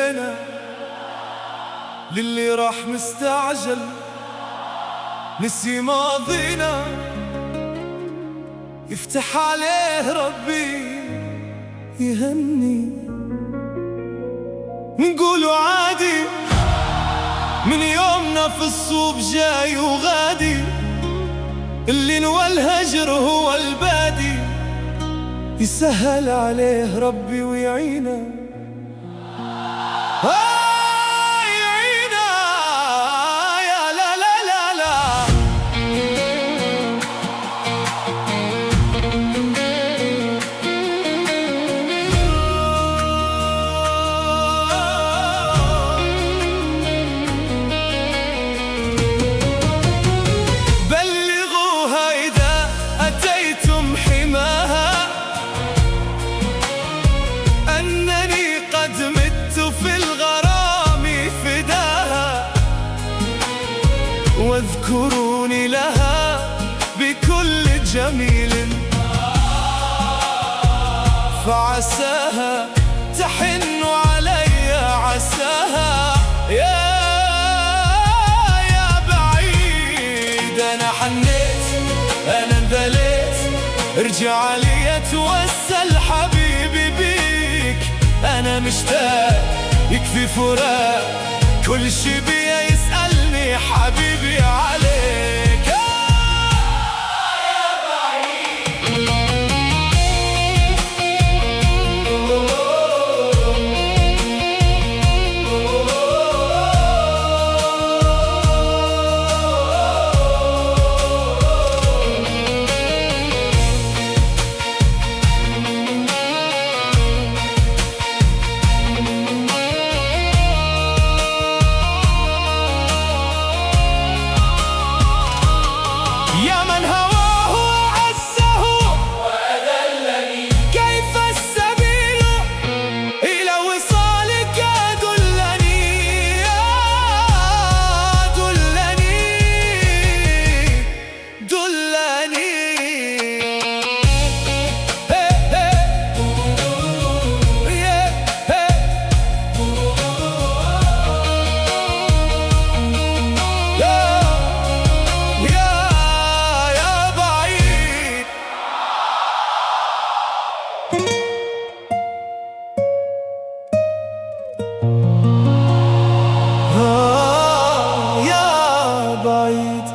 خلينا للي راح مستعجل، نسي ماضينا يفتح عليه ربي يهني. نقولوا عادي من يومنا في الصوب جاي وغادي، اللي نوى الهجر هو البادي، يسهل عليه ربي ويعينا. يعينا يا لا لا لا لا. بلغوها إذا أتيتم حماها أنني قد مت في الغرام فداها، واذكروني لها بكل جميل، فعساها تحن علي عساها. يا بعيد أنا حنيت أنا انذليت، ارجع لي اتوسل حبيبي بيك، أنا مشتاق يكفي فراق، كل شي بيا يسألني حبيبي عليك. يا بعيد يا من هواه عزه وأذلني، كيف السبيل إلى وصالك دلني، دلني دلني. يا بعيد